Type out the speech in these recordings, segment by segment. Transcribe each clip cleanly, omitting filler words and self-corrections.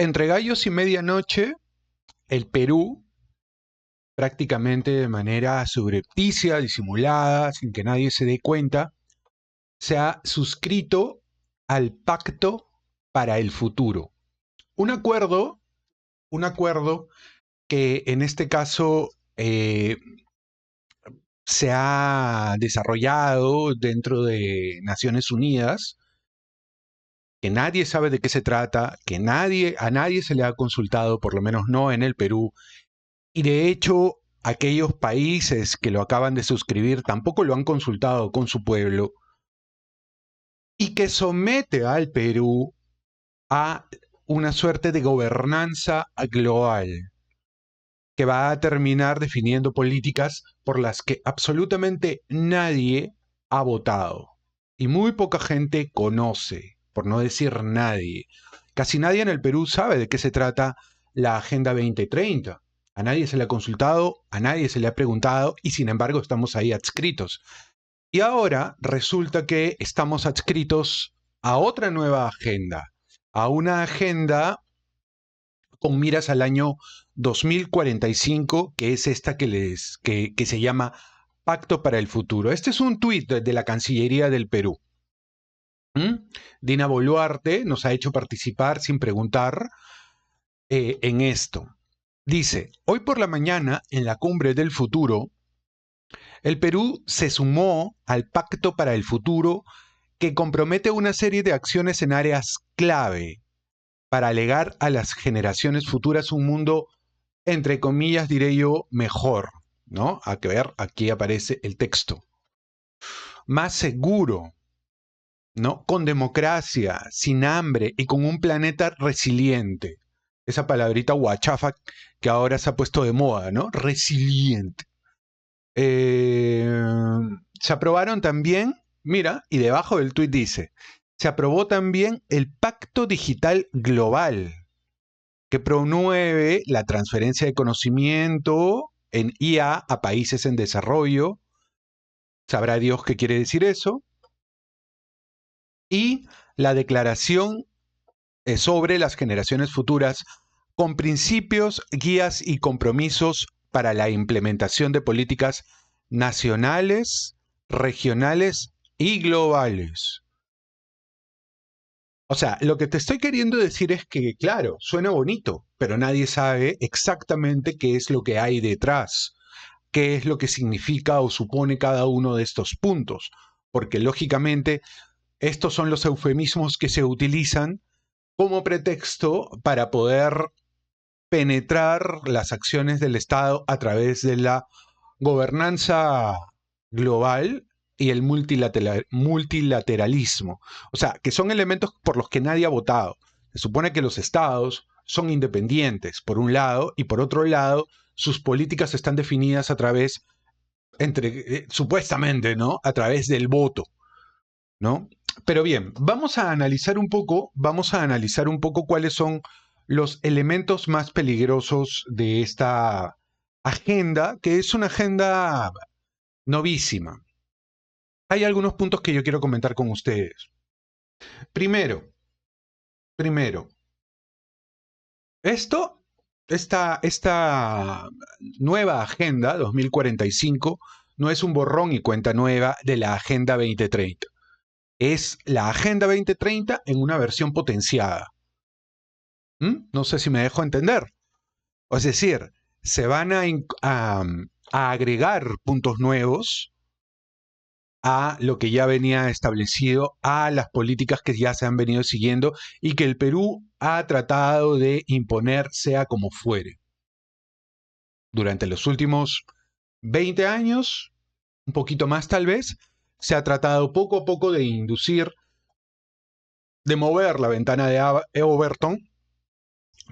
Entre gallos y medianoche, el Perú, prácticamente de manera subrepticia, disimulada, sin que nadie se dé cuenta, se ha suscrito al Pacto para el Futuro. Un acuerdo que en este caso se ha desarrollado dentro de Naciones Unidas, que nadie sabe de qué se trata, que a nadie se le ha consultado, por lo menos no en el Perú, y de hecho aquellos países que lo acaban de suscribir tampoco lo han consultado con su pueblo, y que somete al Perú a una suerte de gobernanza global, que va a terminar definiendo políticas por las que absolutamente nadie ha votado y muy poca gente conoce, por no decir nadie. Casi nadie en el Perú sabe de qué se trata la Agenda 2030. A nadie se le ha consultado, a nadie se le ha preguntado y sin embargo estamos ahí adscritos. Y ahora resulta que estamos adscritos a otra nueva agenda, a una agenda con miras al año 2045, que es esta que se llama Pacto para el Futuro. Este es un tuit de la Cancillería del Perú. Dina Boluarte nos ha hecho participar sin preguntar en esto. Dice, hoy por la mañana, en la Cumbre del Futuro, el Perú se sumó al Pacto para el Futuro que compromete una serie de acciones en áreas clave para legar a las generaciones futuras un mundo, entre comillas, diré yo, mejor, ¿no? A que ver, aquí aparece el texto. Más seguro, ¿no? Con democracia, sin hambre y con un planeta resiliente. Esa palabrita guachafa que ahora se ha puesto de moda, ¿no? Resiliente. Se aprobaron también, mira, y debajo del tuit dice, se aprobó también el Pacto Digital Global, que promueve la transferencia de conocimiento en IA a países en desarrollo. Sabrá Dios qué quiere decir eso. Y la declaración sobre las generaciones futuras con principios, guías y compromisos para la implementación de políticas nacionales, regionales y globales. O sea, lo que te estoy queriendo decir es que, claro, suena bonito, pero nadie sabe exactamente qué es lo que hay detrás, qué es lo que significa o supone cada uno de estos puntos, porque lógicamente estos son los eufemismos que se utilizan como pretexto para poder penetrar las acciones del Estado a través de la gobernanza global y el multilateralismo. O sea, que son elementos por los que nadie ha votado. Se supone que los estados son independientes, por un lado, y por otro lado, sus políticas están definidas a través, supuestamente, ¿no? A través del voto, ¿no? Pero bien, vamos a analizar un poco cuáles son los elementos más peligrosos de esta agenda, que es una agenda novísima. Hay algunos puntos que yo quiero comentar con ustedes. Primero, esta nueva agenda 2045 no es un borrón y cuenta nueva de la Agenda 2030. Es la Agenda 2030 en una versión potenciada. No sé si me dejo entender. Es decir, se van a agregar puntos nuevos a lo que ya venía establecido, a las políticas que ya se han venido siguiendo y que el Perú ha tratado de imponer sea como fuere. Durante los últimos 20 años, un poquito más tal vez, se ha tratado poco a poco de inducir, de mover la ventana de Overton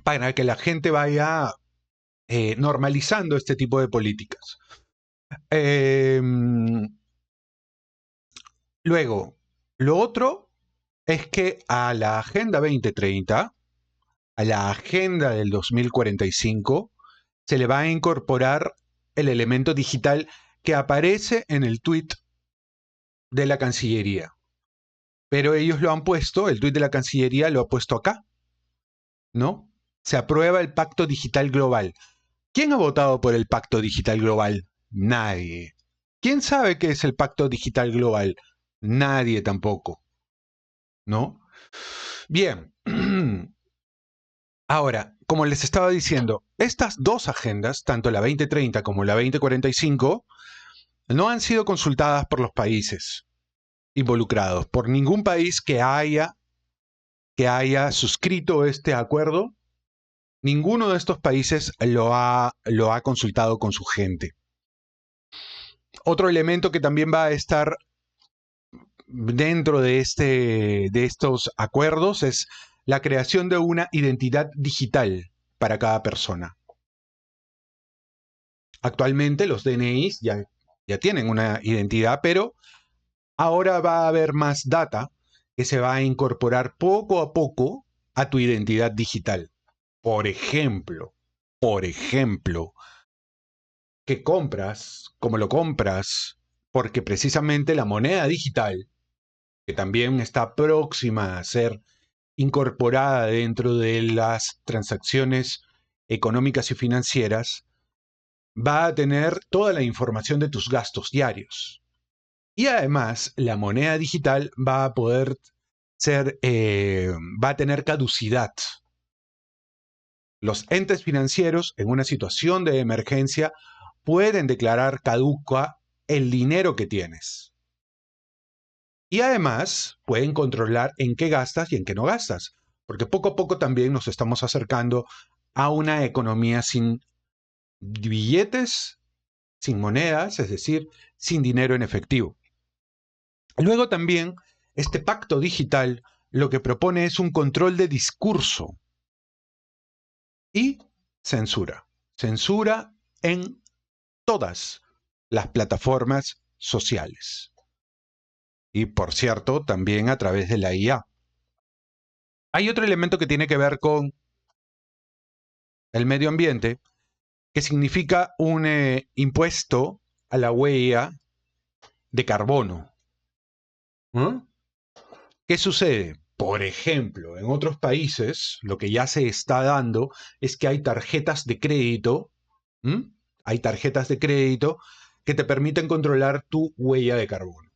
para que la gente vaya normalizando este tipo de políticas. Luego, lo otro es que a la Agenda 2030, a la Agenda del 2045, se le va a incorporar el elemento digital que aparece en el tuit de la Cancillería. Pero ellos lo han puesto, el tuit de la Cancillería lo ha puesto acá, ¿no? Se aprueba el Pacto Digital Global. ¿Quién ha votado por el Pacto Digital Global? Nadie. ¿Quién sabe qué es el Pacto Digital Global? Nadie tampoco, ¿no? Bien. Ahora, como les estaba diciendo, estas dos agendas, tanto la 2030 como la 2045, no han sido consultadas por los países involucrados, por ningún país que haya suscrito este acuerdo. Ninguno de estos países lo ha consultado con su gente. Otro elemento que también va a estar dentro de estos acuerdos es la creación de una identidad digital para cada persona. Actualmente los DNIs ya tienen una identidad, pero ahora va a haber más data que se va a incorporar poco a poco a tu identidad digital. Por ejemplo, qué compras, cómo lo compras, porque precisamente la moneda digital, que también está próxima a ser incorporada dentro de las transacciones económicas y financieras, va a tener toda la información de tus gastos diarios. Y además, la moneda digital va a poder va a tener caducidad. Los entes financieros, en una situación de emergencia, pueden declarar caduca el dinero que tienes. Y además, pueden controlar en qué gastas y en qué no gastas. Porque poco a poco también nos estamos acercando a una economía sin billetes, sin monedas, es decir, sin dinero en efectivo. Luego también, este pacto digital lo que propone es un control de discurso y censura. Censura en todas las plataformas sociales. Y por cierto, también a través de la IA. Hay otro elemento que tiene que ver con el medio ambiente, que significa un impuesto a la huella de carbono. ¿Mm? ¿Qué sucede? Por ejemplo, en otros países lo que ya se está dando es que hay tarjetas de crédito, hay tarjetas de crédito que te permiten controlar tu huella de carbono.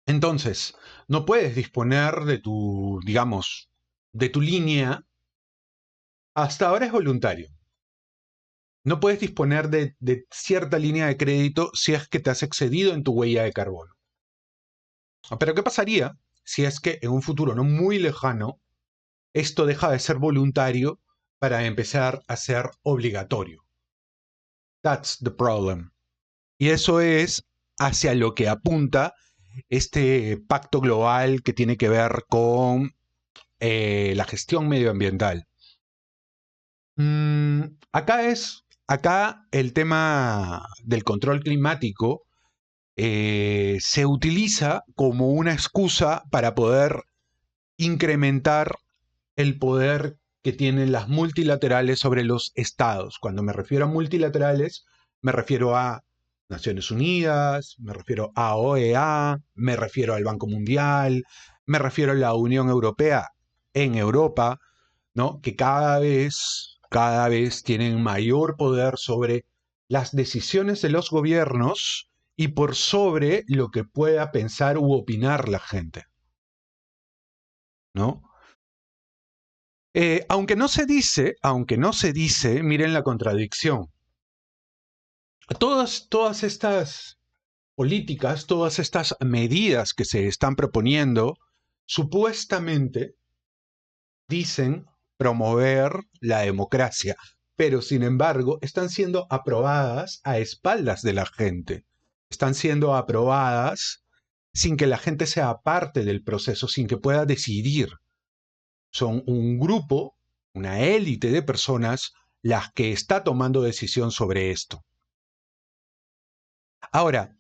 Entonces, no puedes disponer de tu, digamos, de tu línea. Hasta ahora es voluntario. No puedes disponer de cierta línea de crédito si es que te has excedido en tu huella de carbono. Pero ¿qué pasaría si es que en un futuro no muy lejano esto deja de ser voluntario para empezar a ser obligatorio? That's the problem. Y eso es hacia lo que apunta este pacto global que tiene que ver con la gestión medioambiental. Acá el tema del control climático se utiliza como una excusa para poder incrementar el poder que tienen las multilaterales sobre los estados. Cuando me refiero a multilaterales, me refiero a Naciones Unidas, me refiero a OEA, me refiero al Banco Mundial, me refiero a la Unión Europea en Europa, ¿no? Que cada vez tienen mayor poder sobre las decisiones de los gobiernos y por sobre lo que pueda pensar u opinar la gente, ¿no? Aunque no se dice, miren la contradicción. Todas estas políticas, todas estas medidas que se están proponiendo, supuestamente dicen promover la democracia, pero sin embargo están siendo aprobadas a espaldas de la gente. Están siendo aprobadas sin que la gente sea parte del proceso, sin que pueda decidir. Son un grupo, una élite de personas las que está tomando decisión sobre esto. Ahora,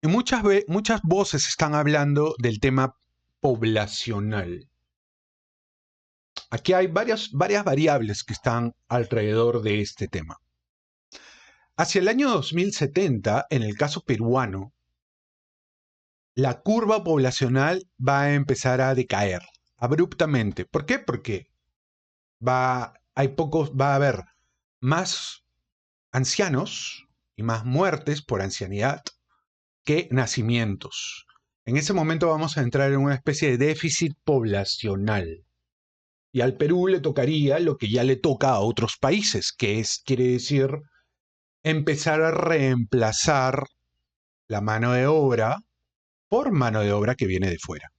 muchas voces están hablando del tema poblacional. Aquí hay varias variables que están alrededor de este tema. Hacia el año 2070, en el caso peruano, la curva poblacional va a empezar a decaer, abruptamente. ¿Por qué? Porque va a haber más ancianos y más muertes por ancianidad que nacimientos. En ese momento vamos a entrar en una especie de déficit poblacional. Y al Perú le tocaría lo que ya le toca a otros países, quiere decir, empezar a reemplazar la mano de obra por mano de obra que viene de fuera.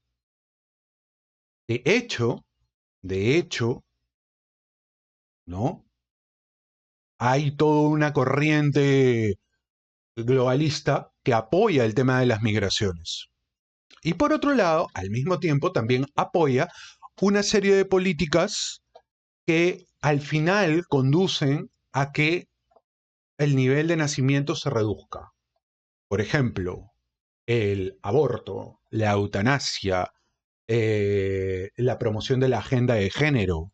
De hecho, ¿no? Hay toda una corriente globalista que apoya el tema de las migraciones. Y por otro lado, al mismo tiempo, también apoya una serie de políticas que al final conducen a que el nivel de nacimiento se reduzca. Por ejemplo, el aborto, la eutanasia, la promoción de la agenda de género.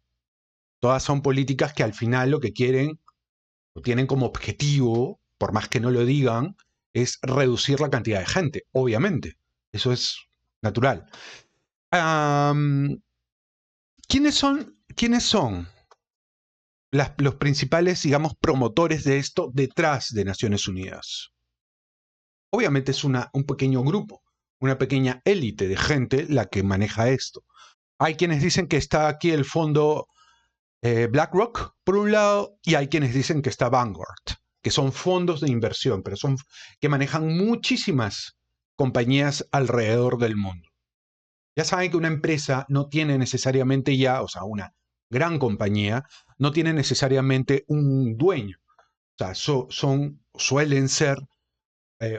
Todas son políticas que al final lo que quieren o tienen como objetivo, por más que no lo digan, es reducir la cantidad de gente, obviamente. Eso es natural. ¿Quiénes son los principales, digamos, promotores de esto detrás de Naciones Unidas? Obviamente es un pequeño grupo, una pequeña élite de gente la que maneja esto. Hay quienes dicen que está aquí el fondo BlackRock, por un lado, y hay quienes dicen que está Vanguard, que son fondos de inversión, pero que manejan muchísimas compañías alrededor del mundo. Ya saben que una empresa no tiene necesariamente o sea, una gran compañía, no tiene necesariamente un dueño. O sea, suelen ser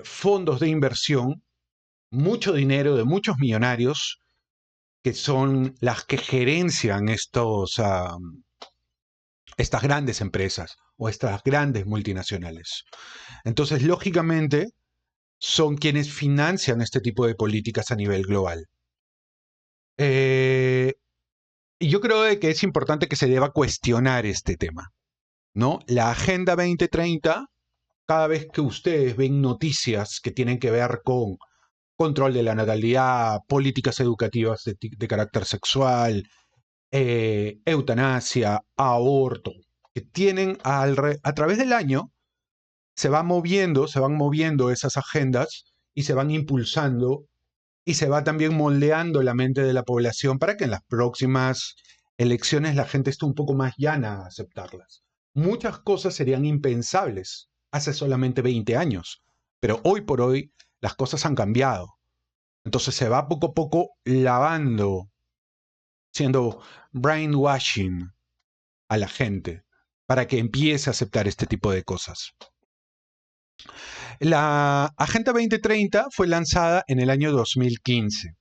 fondos de inversión, mucho dinero de muchos millonarios, que son las que gerencian estas grandes empresas o estas grandes multinacionales. Entonces, lógicamente, son quienes financian este tipo de políticas a nivel global. Y yo creo que es importante que se deba cuestionar este tema, ¿no? La Agenda 2030, cada vez que ustedes ven noticias que tienen que ver con control de la natalidad, políticas educativas de carácter sexual, eutanasia, aborto, que tienen a través del año, se van moviendo esas agendas y se van impulsando y se va también moldeando la mente de la población para que en las próximas elecciones la gente esté un poco más llana a aceptarlas. Muchas cosas serían impensables hace solamente 20 años, pero hoy por hoy las cosas han cambiado. Entonces se va poco a poco lavando, siendo brainwashing a la gente para que empiece a aceptar este tipo de cosas. La Agenda 2030 fue lanzada en el año 2015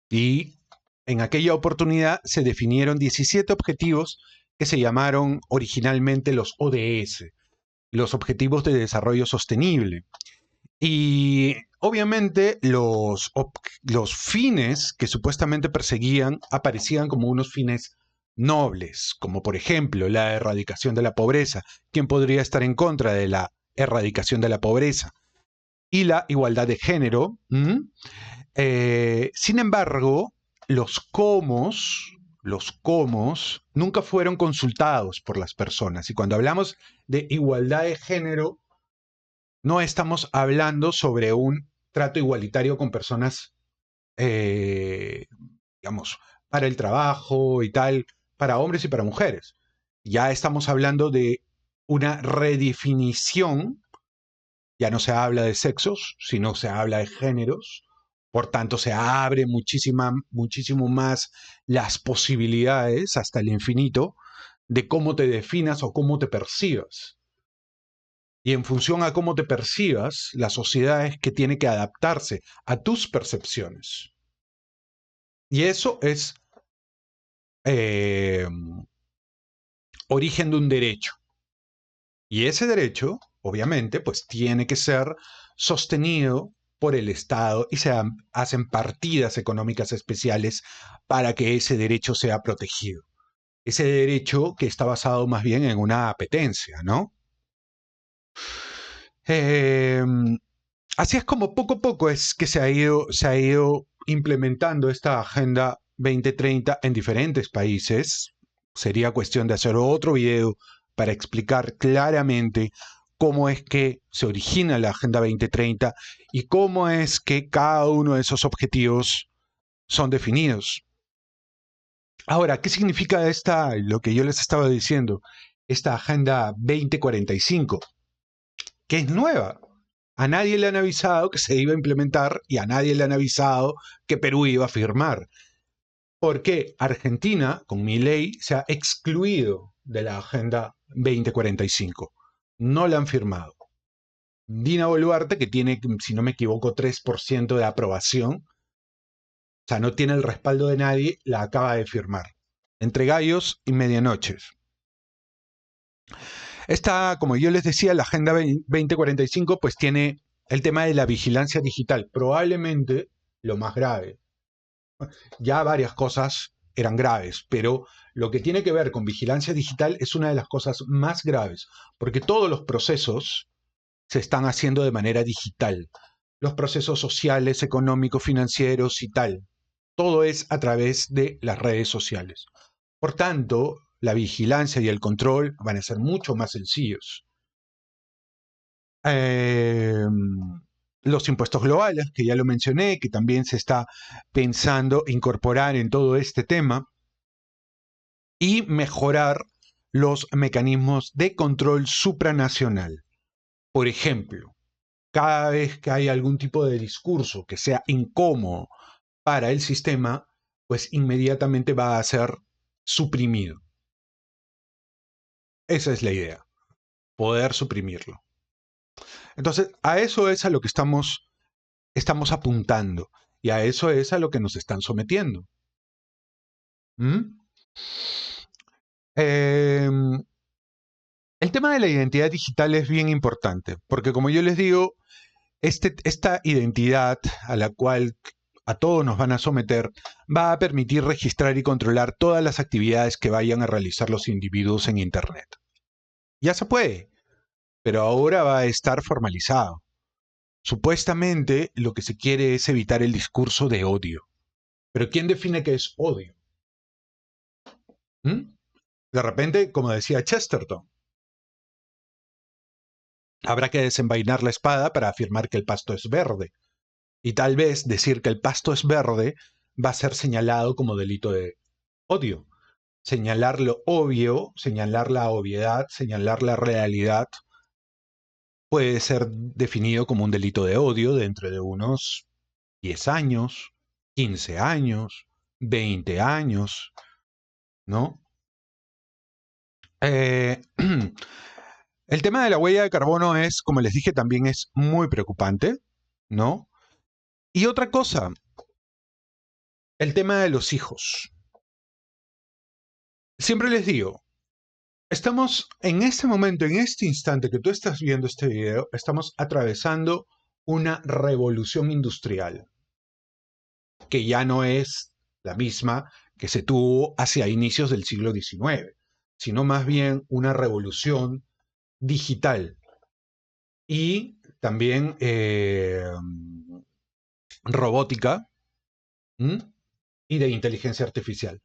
y en aquella oportunidad se definieron 17 objetivos que se llamaron originalmente los ODS, los Objetivos de Desarrollo Sostenible. Y obviamente los fines que supuestamente perseguían aparecían como unos fines nobles, como por ejemplo la erradicación de la pobreza. ¿Quién podría estar en contra de la erradicación de la pobreza? Y la igualdad de género. Sin embargo, los comos nunca fueron consultados por las personas. Y cuando hablamos de igualdad de género, no estamos hablando sobre un trato igualitario con personas, digamos, para el trabajo y tal, para hombres y para mujeres. Ya estamos hablando de una redefinición, ya no se habla de sexos, sino se habla de géneros. Por tanto, se abre muchísimo más las posibilidades hasta el infinito de cómo te definas o cómo te percibas. Y en función a cómo te percibas, la sociedad es que tiene que adaptarse a tus percepciones. Y eso es origen de un derecho. Y ese derecho, obviamente, pues tiene que ser sostenido por el Estado y se hacen partidas económicas especiales para que ese derecho sea protegido. Ese derecho que está basado más bien en una apetencia, ¿no? Así es como poco a poco es que se ha ido implementando esta Agenda 2030 en diferentes países. Sería cuestión de hacer otro video para explicar claramente cómo es que se origina la Agenda 2030 y cómo es que cada uno de esos objetivos son definidos. Ahora, ¿qué significa lo que yo les estaba diciendo, esta Agenda 2045? Que es nueva. A nadie le han avisado que se iba a implementar y a nadie le han avisado que Perú iba a firmar. Porque Argentina, con Milei, se ha excluido de la Agenda 2045. No la han firmado. Dina Boluarte, que tiene, si no me equivoco, 3% de aprobación, o sea, no tiene el respaldo de nadie, la acaba de firmar. Entre gallos y medianoches. Esta, como yo les decía, la Agenda 2045, pues tiene el tema de la vigilancia digital, probablemente lo más grave. Ya varias cosas eran graves, pero lo que tiene que ver con vigilancia digital es una de las cosas más graves, porque todos los procesos se están haciendo de manera digital. Los procesos sociales, económicos, financieros y tal. Todo es a través de las redes sociales. Por tanto, la vigilancia y el control van a ser mucho más sencillos. Los impuestos globales, que ya lo mencioné, que también se está pensando incorporar en todo este tema, y mejorar los mecanismos de control supranacional. Por ejemplo, cada vez que hay algún tipo de discurso que sea incómodo para el sistema, pues inmediatamente va a ser suprimido. Esa es la idea, poder suprimirlo. Entonces, a eso es a lo que estamos apuntando y a eso es a lo que nos están sometiendo. El tema de la identidad digital es bien importante, porque como yo les digo, esta identidad a la cual a todos nos van a someter va a permitir registrar y controlar todas las actividades que vayan a realizar los individuos en Internet. Ya se puede, pero ahora va a estar formalizado. Supuestamente lo que se quiere es evitar el discurso de odio. Pero ¿quién define qué es odio? De repente, como decía Chesterton, habrá que desenvainar la espada para afirmar que el pasto es verde. Y tal vez decir que el pasto es verde va a ser señalado como delito de odio. Señalar lo obvio, señalar la obviedad, señalar la realidad puede ser definido como un delito de odio dentro de unos 10 años, 15 años, 20 años, ¿no? El tema de la huella de carbono es, como les dije, también es muy preocupante, ¿no? Y otra cosa, el tema de los hijos. Siempre les digo, estamos en este momento, en este instante que tú estás viendo este video, estamos atravesando una revolución industrial que ya no es la misma que se tuvo hacia inicios del siglo XIX, sino más bien una revolución digital y también robótica y de inteligencia artificial.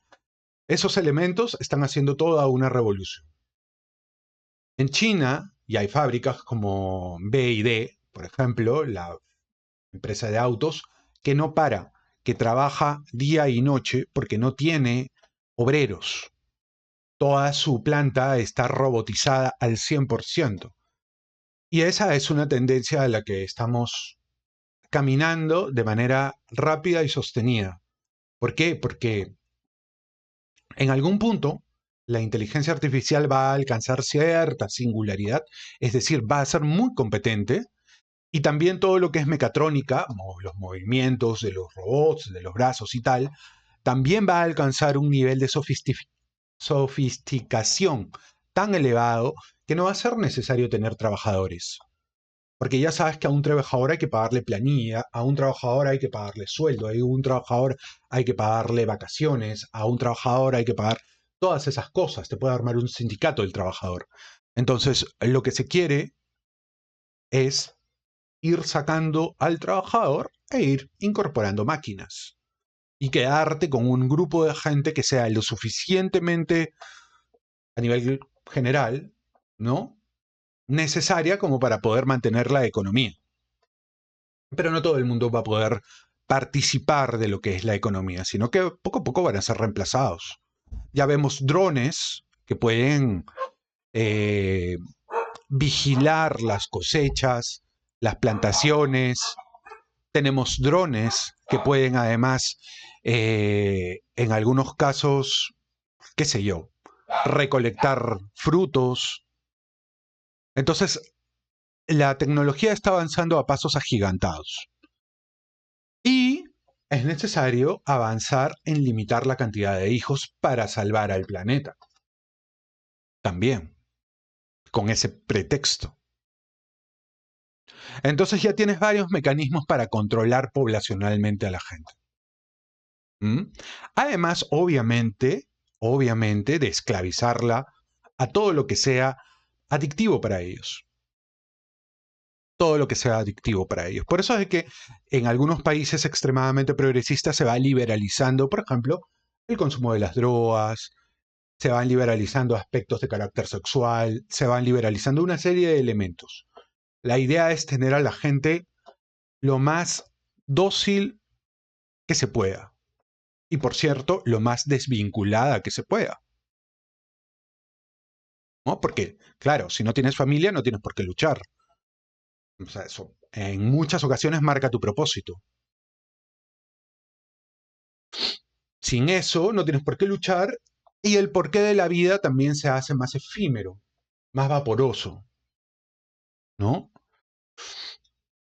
Esos elementos están haciendo toda una revolución. En China, y hay fábricas como BYD, por ejemplo, la empresa de autos, que no para, que trabaja día y noche porque no tiene obreros. Toda su planta está robotizada al 100%. Y esa es una tendencia a la que estamos caminando de manera rápida y sostenida. ¿Por qué? Porque en algún punto la inteligencia artificial va a alcanzar cierta singularidad, es decir, va a ser muy competente, y también todo lo que es mecatrónica, los movimientos de los robots, de los brazos y tal, también va a alcanzar un nivel de sofisticación tan elevado que no va a ser necesario tener trabajadores. Porque ya sabes que a un trabajador hay que pagarle planilla, a un trabajador hay que pagarle sueldo, a un trabajador hay que pagarle vacaciones, a un trabajador hay que pagar todas esas cosas. Te puede armar un sindicato del trabajador. Entonces, lo que se quiere es ir sacando al trabajador e ir incorporando máquinas. y quedarte con un grupo de gente que sea lo suficientemente, a nivel general, ¿no?, necesaria como para poder mantener la economía. Pero no todo el mundo va a poder participar de lo que es la economía, sino que poco a poco van a ser reemplazados. Ya vemos drones que pueden eh, vigilar las cosechas, las plantaciones. Tenemos drones que pueden además, en algunos casos, qué sé yo, recolectar frutos. Entonces, la tecnología está avanzando a pasos agigantados. Y es necesario avanzar en limitar la cantidad de hijos para salvar al planeta. También, con ese pretexto. Entonces ya tienes varios mecanismos para controlar poblacionalmente a la gente. ¿Mm? Además, obviamente, de esclavizarla a todo lo que sea adictivo para ellos. Todo lo que sea adictivo para ellos. Por eso es que en algunos países extremadamente progresistas se va liberalizando, por ejemplo, el consumo de las drogas, se van liberalizando aspectos de carácter sexual, se van liberalizando una serie de elementos. La idea es tener a la gente lo más dócil que se pueda. Y por cierto, lo más desvinculada que se pueda. ¿No? Porque, claro, si no tienes familia, no tienes por qué luchar. O sea, eso en muchas ocasiones marca tu propósito. Sin eso, no tienes por qué luchar y el porqué de la vida también se hace más efímero, más vaporoso. ¿No?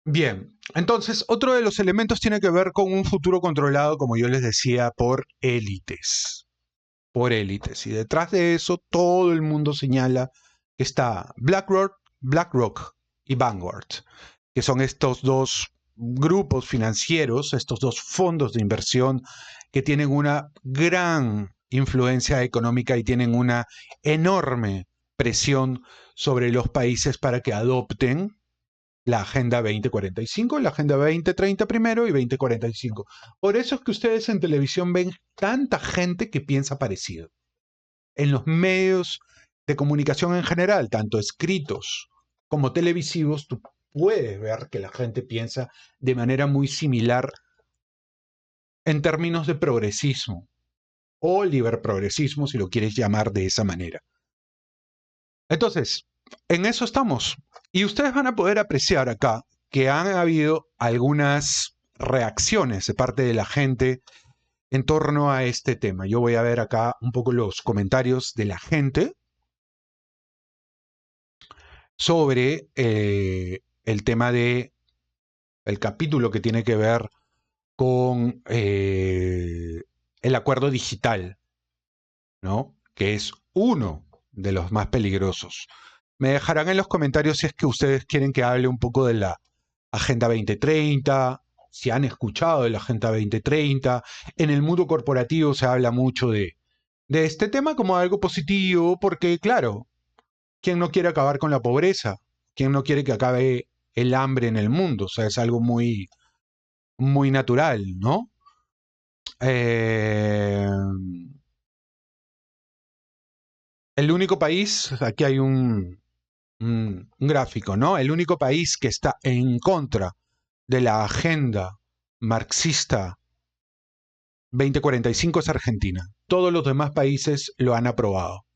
Bien, entonces otro de los elementos tiene que ver con un futuro controlado, como yo les decía, por élites. Por élites. Y detrás de eso todo el mundo señala que está BlackRock y Vanguard, que son estos dos grupos financieros, estos dos fondos de inversión que tienen una gran influencia económica y tienen una enorme presión sobre los países para que adopten la Agenda 2045, la Agenda 2030 primero y 2045. Por eso es que ustedes en televisión ven tanta gente que piensa parecido. En los medios de comunicación en general, tanto escritos como televisivos, tú puedes ver que la gente piensa de manera muy similar en términos de progresismo o liberprogresismo, si lo quieres llamar de esa manera. Entonces, en eso estamos. Y ustedes van a poder apreciar acá que han habido algunas reacciones de parte de la gente en torno a este tema. Yo voy a ver acá un poco los comentarios de la gente sobre el tema de el capítulo que tiene que ver con el acuerdo digital, ¿no? Que es uno de los más peligrosos. Me dejarán en los comentarios si es que ustedes quieren que hable un poco de la Agenda 2030, si han escuchado de la Agenda 2030. En el mundo corporativo se habla mucho de este tema como algo positivo, porque claro, ¿quién no quiere acabar con la pobreza? ¿Quién no quiere que acabe el hambre en el mundo? O sea, es algo muy, muy natural, ¿no? Eh, el único país, aquí hay un gráfico, ¿no? El único país que está en contra de la agenda marxista 2045 es Argentina. Todos los demás países lo han aprobado.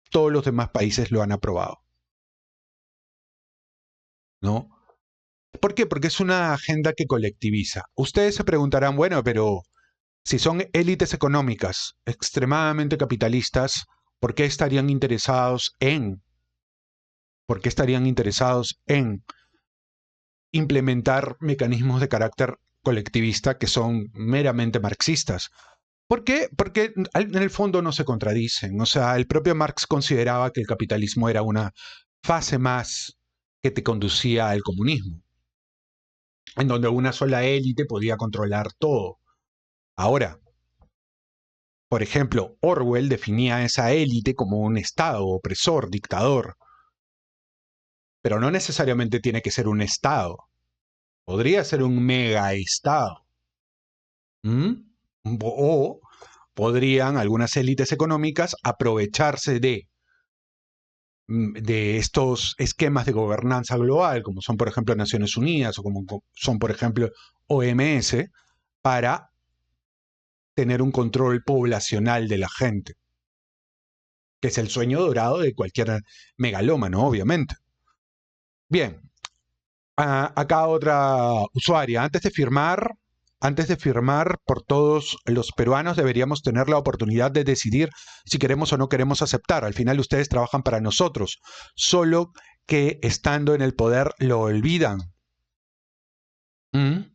Todos los demás países lo han aprobado, ¿no? ¿Por qué? Porque es una agenda que colectiviza. Ustedes se preguntarán, bueno, pero si son élites económicas extremadamente capitalistas, ¿por qué estarían interesados en implementar mecanismos de carácter colectivista que son meramente marxistas? ¿Por qué? Porque en el fondo no se contradicen. O sea, el propio Marx consideraba que el capitalismo era una fase más que te conducía al comunismo, en donde una sola élite podía controlar todo. Ahora, por ejemplo, Orwell definía a esa élite como un Estado opresor, dictador, pero no necesariamente tiene que ser un Estado. Podría ser un mega Estado, ¿Mm? O podrían algunas élites económicas aprovecharse de estos esquemas de gobernanza global, como son por ejemplo Naciones Unidas o como son por ejemplo OMS, para tener un control poblacional de la gente, que es el sueño dorado de cualquier megalómano, obviamente. Bien, acá otra usuaria. Antes de firmar por todos los peruanos, deberíamos tener la oportunidad de decidir si queremos o no queremos aceptar. Al final ustedes trabajan para nosotros, solo que estando en el poder lo olvidan. ¿Mm?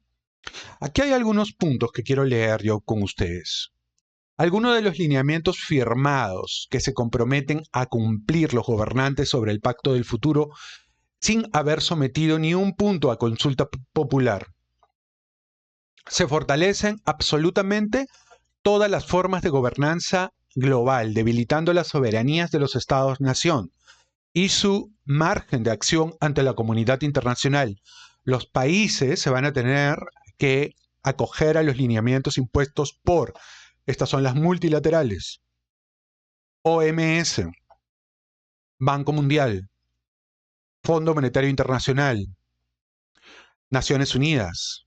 Aquí hay algunos puntos que quiero leer yo con ustedes. Algunos de los lineamientos firmados que se comprometen a cumplir los gobernantes sobre el pacto del futuro sin haber sometido ni un punto a consulta popular. Se fortalecen absolutamente todas las formas de gobernanza global, debilitando las soberanías de los Estados-nación y su margen de acción ante la comunidad internacional. Los países se van a tener que acoger a los lineamientos impuestos por, estas son las multilaterales, OMS, Banco Mundial, Fondo Monetario Internacional, Naciones Unidas,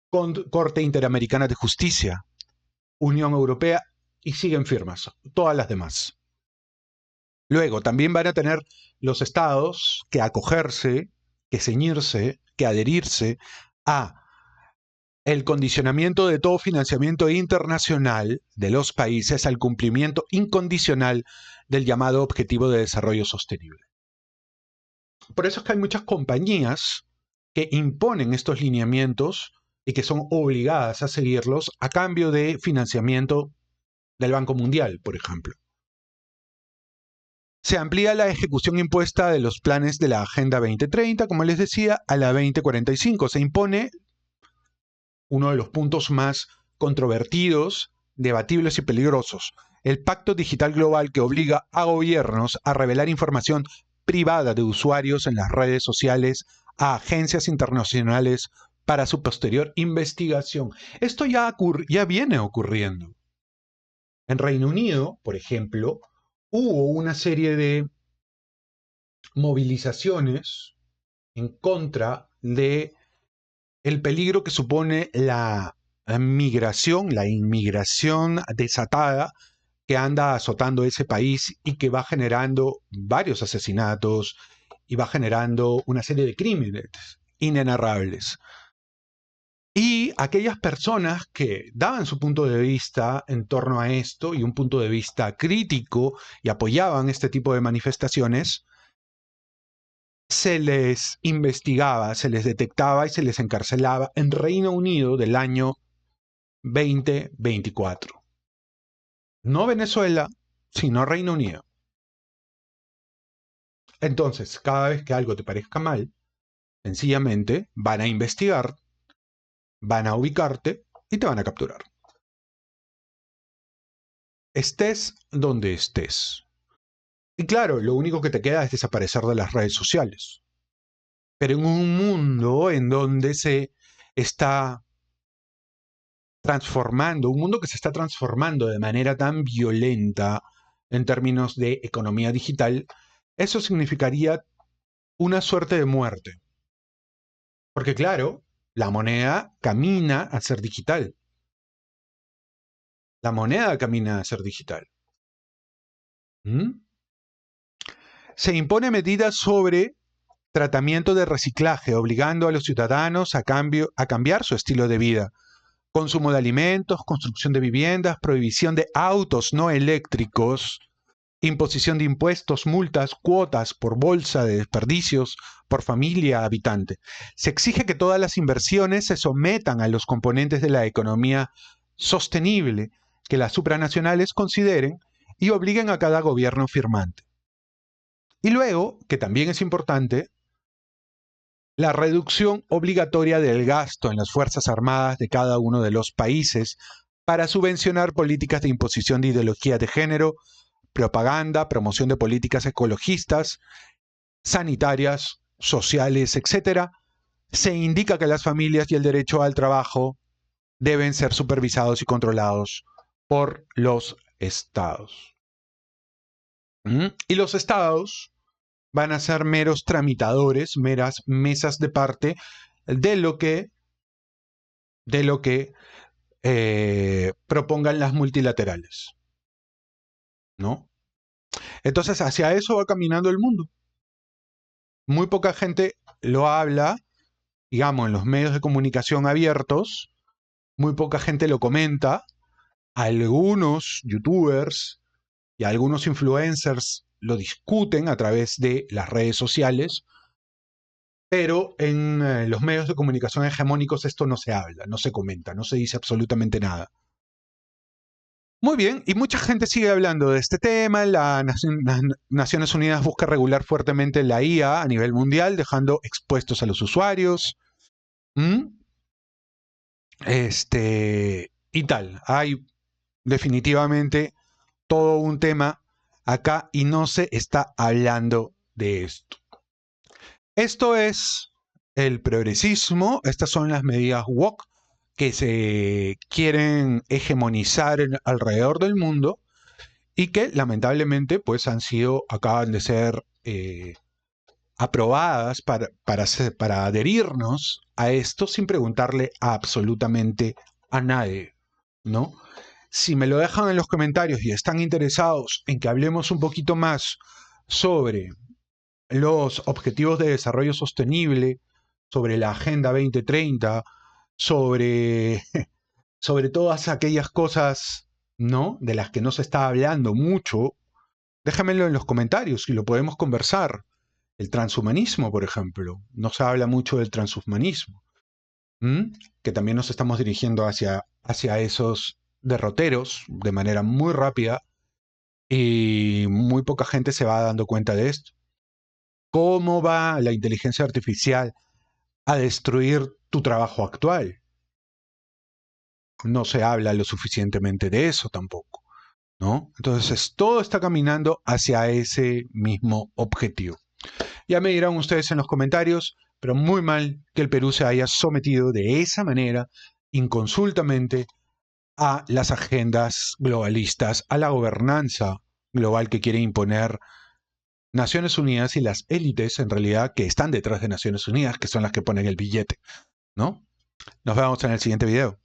Corte Interamericana de Justicia, Unión Europea y siguen firmas, todas las demás. Luego, también van a tener los estados que acogerse, que ceñirse, que adherirse a el condicionamiento de todo financiamiento internacional de los países al cumplimiento incondicional del llamado Objetivo de Desarrollo Sostenible. Por eso es que hay muchas compañías que imponen estos lineamientos y que son obligadas a seguirlos a cambio de financiamiento del Banco Mundial, por ejemplo. Se amplía la ejecución impuesta de los planes de la Agenda 2030, como les decía, a la 2045. Se impone uno de los puntos más controvertidos, debatibles y peligrosos, el Pacto Digital Global que obliga a gobiernos a revelar información privada de usuarios en las redes sociales a agencias internacionales para su posterior investigación. Esto ya viene ocurriendo. En Reino Unido, por ejemplo, hubo una serie de movilizaciones en contra de el peligro que supone la inmigración desatada que anda azotando ese país y que va generando varios asesinatos y va generando una serie de crímenes inenarrables. Y aquellas personas que daban su punto de vista en torno a esto y un punto de vista crítico y apoyaban este tipo de manifestaciones, se les investigaba, se les detectaba y se les encarcelaba en Reino Unido del año 2024. No Venezuela, sino Reino Unido. Entonces, cada vez que algo te parezca mal, sencillamente van a investigar, van a ubicarte y te van a capturar. Estés donde estés. Y claro, lo único que te queda es desaparecer de las redes sociales. Pero en un mundo en donde se está transformando, un mundo que se está transformando de manera tan violenta en términos de economía digital, eso significaría una suerte de muerte. Porque claro, la moneda camina a ser digital. La moneda camina a ser digital. ¿Mm? Se impone medidas sobre tratamiento de reciclaje, obligando a los ciudadanos a cambiar su estilo de vida. Consumo de alimentos, construcción de viviendas, prohibición de autos no eléctricos, imposición de impuestos, multas, cuotas por bolsa de desperdicios, por familia habitante. Se exige que todas las inversiones se sometan a los componentes de la economía sostenible que las supranacionales consideren y obliguen a cada gobierno firmante. Y luego, que también es importante, la reducción obligatoria del gasto en las Fuerzas Armadas de cada uno de los países para subvencionar políticas de imposición de ideología de género, propaganda, promoción de políticas ecologistas, sanitarias, sociales, etc. Se indica que las familias y el derecho al trabajo deben ser supervisados y controlados por los estados. Y los estados van a ser meros tramitadores, meras mesas de parte de lo que propongan las multilaterales, ¿no? Entonces, hacia eso va caminando el mundo. Muy poca gente lo habla, digamos, en los medios de comunicación abiertos, muy poca gente lo comenta. Algunos youtubers y algunos influencers lo discuten a través de las redes sociales, pero en los medios de comunicación hegemónicos esto no se habla, no se comenta, no se dice absolutamente nada. Muy bien, y mucha gente sigue hablando de este tema. Las Naciones Unidas busca regular fuertemente la IA a nivel mundial, dejando expuestos a los usuarios. Y tal. Hay definitivamente todo un tema acá y no se está hablando de esto. Esto es el progresismo, estas son las medidas woke que se quieren hegemonizar alrededor del mundo y que lamentablemente pues acaban de ser aprobadas para adherirnos a esto sin preguntarle a absolutamente a nadie, ¿no? Si me lo dejan en los comentarios y están interesados en que hablemos un poquito más sobre los objetivos de desarrollo sostenible, sobre la Agenda 2030, sobre todas aquellas cosas, ¿no?, de las que no se está hablando mucho, déjamelo en los comentarios y lo podemos conversar. El transhumanismo, por ejemplo, no se habla mucho del transhumanismo, que también nos estamos dirigiendo hacia esos derroteros de manera muy rápida y muy poca gente se va dando cuenta de esto. ¿Cómo va la inteligencia artificial a destruir tu trabajo actual? No se habla lo suficientemente de eso tampoco, ¿no? Entonces todo está caminando hacia ese mismo objetivo. Ya me dirán ustedes en los comentarios, pero muy mal que el Perú se haya sometido de esa manera, inconsultamente, a las agendas globalistas, a la gobernanza global que quiere imponer Naciones Unidas y las élites, en realidad, que están detrás de Naciones Unidas, que son las que ponen el billete, ¿no? Nos vemos en el siguiente video.